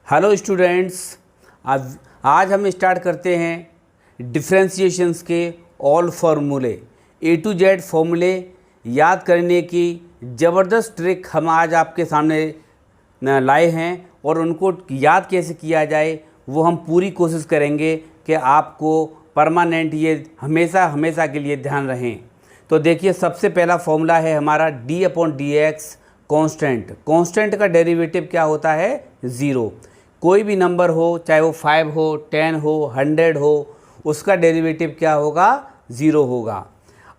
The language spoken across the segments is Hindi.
हेलो स्टूडेंट्स, आज हम स्टार्ट करते हैं डिफरेंशिएशंस के ऑल फार्मूले। ए टू जेड फार्मूले याद करने की ज़बरदस्त ट्रिक हम आज आपके सामने लाए हैं और उनको याद कैसे किया जाए वो हम पूरी कोशिश करेंगे कि आपको परमानेंट ये हमेशा हमेशा के लिए ध्यान रहें। तो देखिए, सबसे पहला फॉर्मूला है हमारा d/dx कांस्टेंट का डेरिवेटिव क्या होता है? ज़ीरो। कोई भी नंबर हो, चाहे वो 5 हो, 10 हो, 100 हो, उसका डेरिवेटिव क्या होगा? ज़ीरो होगा।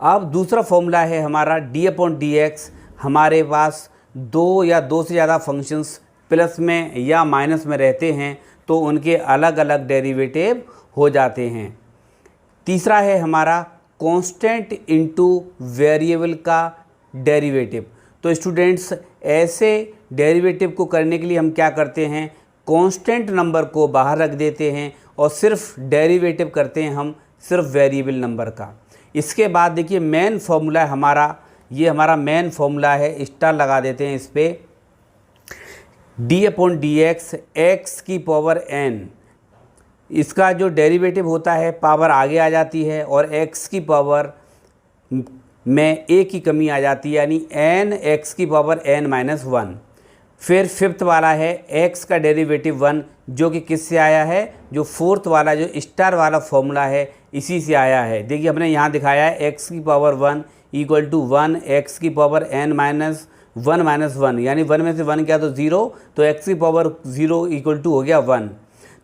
अब दूसरा फॉर्मूला है हमारा d/dx। हमारे पास दो या दो से ज़्यादा फंक्शंस प्लस में या माइनस में रहते हैं तो उनके अलग अलग डेरिवेटिव हो जाते हैं। तीसरा है हमारा कांस्टेंट इनटू वेरिएबल का डेरिवेटिव। तो स्टूडेंट्स, ऐसे डेरिवेटिव को करने के लिए हम क्या करते हैं? कांस्टेंट नंबर को बाहर रख देते हैं और सिर्फ डेरिवेटिव करते हैं हम सिर्फ वेरिएबल नंबर का। इसके बाद देखिए, मेन फॉर्मूला हमारा, ये हमारा मेन फॉर्मूला है, स्टार लगा देते हैं इस पर। d/dx x की पावर n, इसका जो डेरिवेटिव होता है पावर आगे आ जाती है और x की पावर में a की कमी आ जाती है, यानी n x की पावर n-1। फिर फिफ्थ वाला है x का डेरिवेटिव 1, जो कि किससे आया है? जो फोर्थ वाला, जो स्टार वाला फॉर्मूला है, इसी से आया है। देखिए, हमने यहाँ दिखाया है x की पावर 1 इक्वल टू 1 x की पावर n-1 यानी 1 में से 1 क्या तो 0, तो x की पावर 0 इक्वल टू हो गया 1।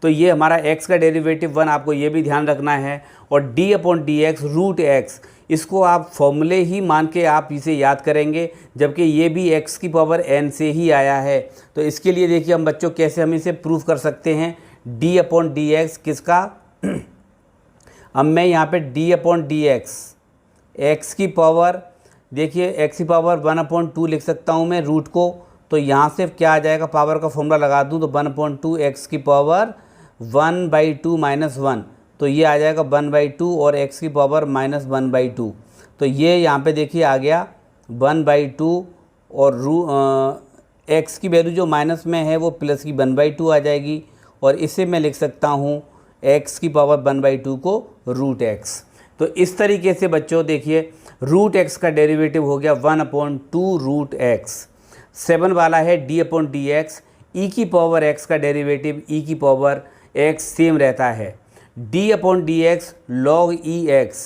तो ये हमारा x का डेरिवेटिव 1, आपको ये भी ध्यान रखना है। और d/dx रूट x, इसको आप फॉर्मूले ही मान के आप इसे याद करेंगे, जबकि ये भी x की पावर n से ही आया है। तो इसके लिए देखिए हम बच्चों कैसे हम इसे प्रूव कर सकते हैं। d/dx किसका? अब मैं यहाँ पे d/dx x की पावर, देखिए x की पावर 1/2 लिख सकता हूँ मैं रूट को। तो यहाँ से क्या आ जाएगा? पावर का फॉर्मूला लगा दूँ तो 1/2 x की पावर 1/2 -1, तो ये आ जाएगा 1/2 और x की पावर -1/2। तो ये यहाँ पे देखिए आ गया 1/2 और x की वैल्यू जो माइनस में है वो प्लस की 1/2 आ जाएगी। और इसे मैं लिख सकता हूँ x की पावर 1/2 को रूट x। तो इस तरीके से बच्चों देखिए, रूट x का डेरिवेटिव हो गया 1/2 रूट x। 7 वाला है d/dx e की पावर x का डेरिवेटिव e की पावर x सेम रहता है। d/dx log ex,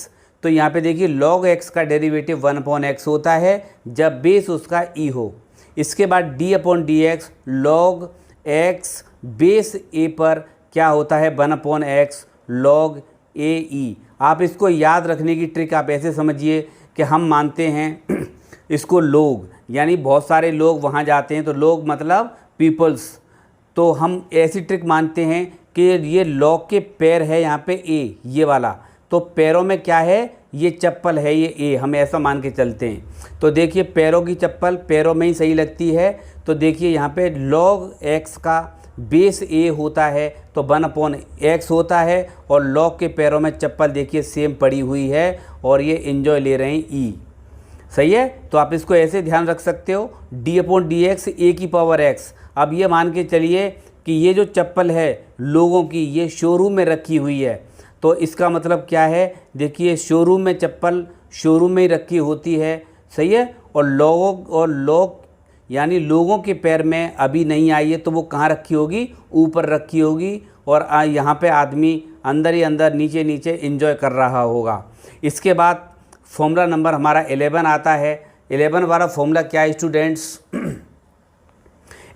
तो यहाँ पे देखिए log x का डेरिवेटिव 1/x होता है जब बेस उसका e हो। इसके बाद d/dx log x base a पर क्या होता है? 1/x log ae। आप इसको याद रखने की ट्रिक आप ऐसे समझिए कि हम मानते हैं इसको लोग, यानी बहुत सारे लोग वहाँ जाते हैं, तो लोग मतलब पीपल्स। तो हम ऐसी ट्रिक मानते हैं कि ये लॉग के पैर है यहाँ पे ए, ये वाला, तो पैरों में क्या है? ये चप्पल है, ये ए, हम ऐसा मान के चलते हैं। तो देखिए, पैरों की चप्पल पैरों में ही सही लगती है। तो देखिए यहाँ पे log x का बेस ए होता है तो 1/x होता है, और लॉग के पैरों में चप्पल देखिए सेम पड़ी हुई है और ये एंजॉय ले रहे हैं ई। सही है? तो आप इसको ऐसे ध्यान रख सकते हो, d/dx a की पावर x। अब ये मान के चलिए कि ये जो चप्पल है लोगों की, ये शोरूम में रखी हुई है। तो इसका मतलब क्या है? देखिए, शोरूम में चप्पल शोरूम में ही रखी होती है। सही है? और लोग यानी लोगों के पैर में अभी नहीं आई है, तो वो कहाँ रखी होगी? ऊपर रखी होगी। और यहाँ पे आदमी अंदर ही अंदर नीचे नीचे एंजॉय कर रहा होगा। इसके बाद फॉर्मूला नंबर हमारा 11 आता है। 11 वाला फॉर्मूला क्या है स्टूडेंट्स?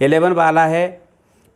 11 वाला है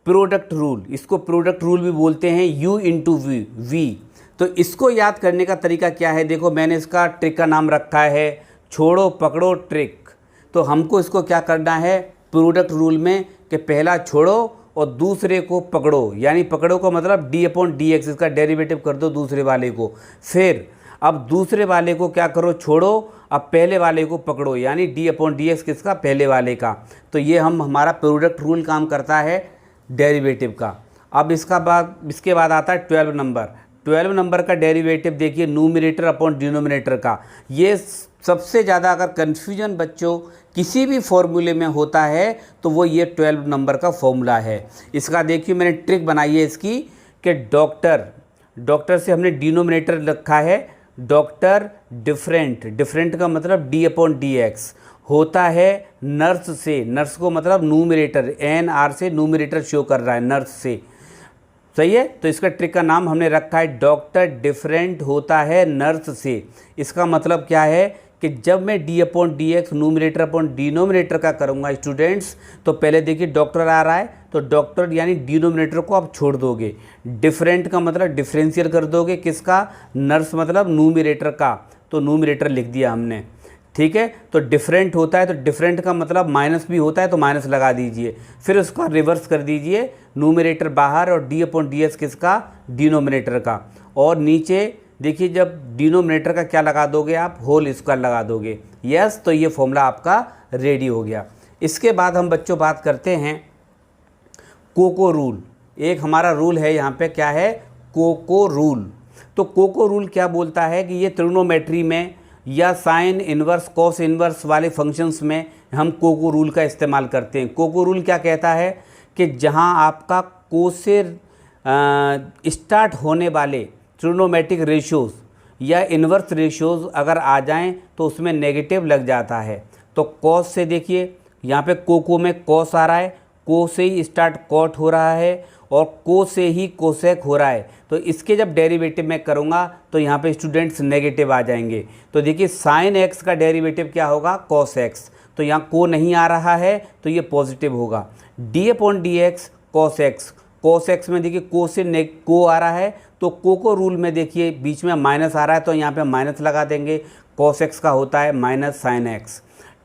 प्रोडक्ट रूल। इसको प्रोडक्ट रूल भी बोलते हैं, u इंटू वी। तो इसको याद करने का तरीका क्या है? देखो, मैंने इसका ट्रिक का नाम रखा है छोड़ो पकड़ो ट्रिक। तो हमको इसको क्या करना है प्रोडक्ट रूल में, कि पहला छोड़ो और दूसरे को पकड़ो, यानी पकड़ो का मतलब d/dx, इसका डेरिवेटिव कर दो दूसरे वाले को। फिर अब दूसरे वाले को क्या करो? छोड़ो, अब पहले वाले को पकड़ो, यानी d/dx किसका? पहले वाले का। तो ये हमारा प्रोडक्ट रूल काम करता है डेरिवेटिव का। अब इसके बाद आता है 12 नंबर। 12 नंबर का डेरिवेटिव देखिए न्यूमरेटर अपॉन डिनोमिनेटर का। ये सबसे ज़्यादा अगर कन्फ्यूजन बच्चों किसी भी फॉर्मूले में होता है तो वो ये 12 नंबर का फॉर्मूला है। इसका देखिए मैंने ट्रिक बनाई है इसकी कि डॉक्टर से हमने डिनोमिनेटर रखा है डॉक्टर डिफरेंट का मतलब d/dx होता है नर्स से, नर्स को मतलब न्यूमरेटर NR से न्यूमरेटर शो कर रहा है नर्स से, सही है। तो इसका ट्रिक का नाम हमने रखा है डॉक्टर डिफरेंट होता है नर्स से। इसका मतलब क्या है कि जब मैं d/dx न्यूमरेटर अपॉन डिनोमिनेटर का करूँगा स्टूडेंट्स, तो पहले देखिए डॉक्टर आ रहा है तो डॉक्टर यानी डिनोमिनेटर को आप छोड़ दोगे, डिफरेंट का मतलब डिफरेंशियल कर दोगे किसका, नर्स मतलब न्यूमरेटर का, तो न्यूमरेटर लिख दिया हमने, ठीक है। तो डिफरेंट होता है तो डिफरेंट का मतलब माइनस भी होता है तो माइनस लगा दीजिए, फिर उसका रिवर्स कर दीजिए, न्यूमरेटर बाहर और d/dx किसका, डिनोमिनेटर का। और नीचे देखिए जब डिनोमिनेटर का क्या लगा दोगे आप, होल स्क्वायर लगा दोगे, यस। तो ये फॉर्मूला आपका रेडी हो गया। इसके बाद हम बच्चों बात करते हैं कोको रूल। एक हमारा रूल है यहाँ पे, क्या है, कोको रूल। तो कोको रूल क्या बोलता है कि ये ट्रिग्नोमेट्री में या साइन इन्वर्स कॉस इन्वर्स वाले फंक्शंस में हम कोको रूल का इस्तेमाल करते हैं। कोको रूल क्या कहता है कि जहाँ आपका को से स्टार्ट होने वाले ट्रिग्नोमेट्रिक रेशियोज़ या इन्वर्स रेशियोज़ अगर आ जाएं तो उसमें नेगेटिव लग जाता है। तो कॉस से देखिए यहाँ पे कोको में कॉस आ रहा है, को से ही स्टार्ट कॉट हो रहा है और को से ही कोसेक हो रहा है, तो इसके जब डेरिवेटिव मैं करूँगा तो यहाँ पे स्टूडेंट्स नेगेटिव आ जाएंगे। तो देखिए साइन एक्स का डेरिवेटिव क्या होगा, कॉस एक्स, तो यहाँ को नहीं आ रहा है तो ये पॉजिटिव होगा। d/dx कॉस एक्स में देखिए को से को आ रहा है तो को रूल में देखिए बीच में माइनस आ रहा है तो यहाँ पे माइनस लगा देंगे, कॉस एक्स का होता है minus sine x.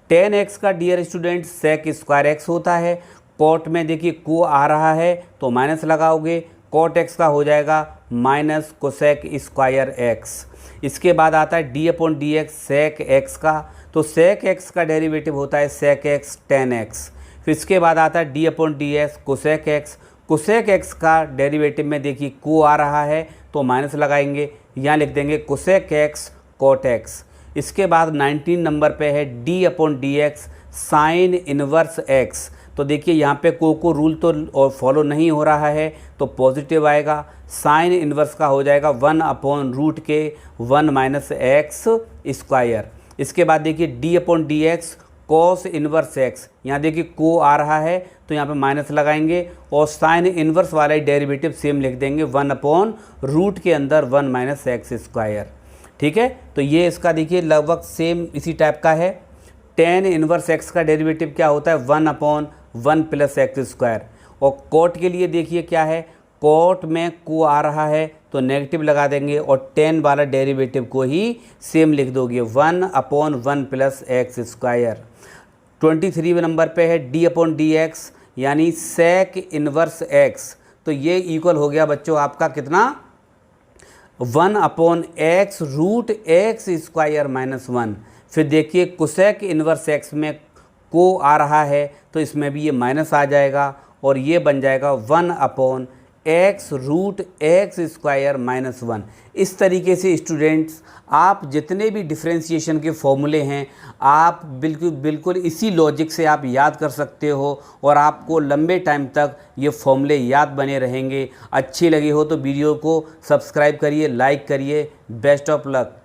Tan x का dear student sec square x होता है, कॉट में देखिए को आ रहा है तो माइनस लगाओगे, कॉट एक्स का हो जाएगा माइनस कोसेक स्क्वायर एक्स। इसके बाद आता है d/dx सेक एक्स का, तो सेक एक्स का डेरिवेटिव होता है सेक एक्स टेन एक्स। फिर इसके बाद आता है d/dx cosec x, cosec x का डेरिवेटिव में देखिए को आ रहा है तो माइनस लगाएंगे, यहाँ लिख देंगे कोसेक एक्स कॉट एक्स। इसके बाद 19 नंबर पे है d/dx साइन इनवर्स एक्स। तो देखिए यहाँ पे को रूल तो और फॉलो नहीं हो रहा है तो पॉजिटिव आएगा, साइन इनवर्स का हो जाएगा 1/√1 माइनस एक्स स्क्वायर। इसके बाद देखिए d/dx कॉस इनवर्स एक्स, यहाँ देखिए को आ रहा है तो यहाँ पे माइनस लगाएंगे और साइन इनवर्स वाला ही डेरिवेटिव सेम लिख देंगे 1/रूट के अंदर 1 माइनस एक्स स्क्वायर, ठीक है। तो ये इसका देखिए लगभग सेम इसी टाइप का है। टेन इनवर्स एक्स का डेरिवेटिव क्या होता है 1/1 प्लस एक्स स्क्वायर। और कोट के लिए देखिए क्या है, कोट में को आ रहा है तो नेगेटिव लगा देंगे और टेन वाला डेरिवेटिव को ही सेम लिख दोगे 1/1 प्लस एक्स स्क्वायर। 23 नंबर पे है d/dx यानी सेक इनवर्स एक्स, तो ये इक्वल हो गया बच्चों आपका कितना 1/x root x square minus 1। फिर देखिए कोसेक इनवर्स एक्स में को आ रहा है तो इसमें भी ये माइनस आ जाएगा और ये बन जाएगा 1/x root x square minus 1। इस तरीके से स्टूडेंट्स आप जितने भी डिफ्रेंशिएशन के फॉर्मूले हैं आप बिल्कुल इसी लॉजिक से आप याद कर सकते हो और आपको लंबे टाइम तक ये फॉर्मूले याद बने रहेंगे। अच्छी लगी हो तो वीडियो को सब्सक्राइब करिए, लाइक करिए। Best of luck.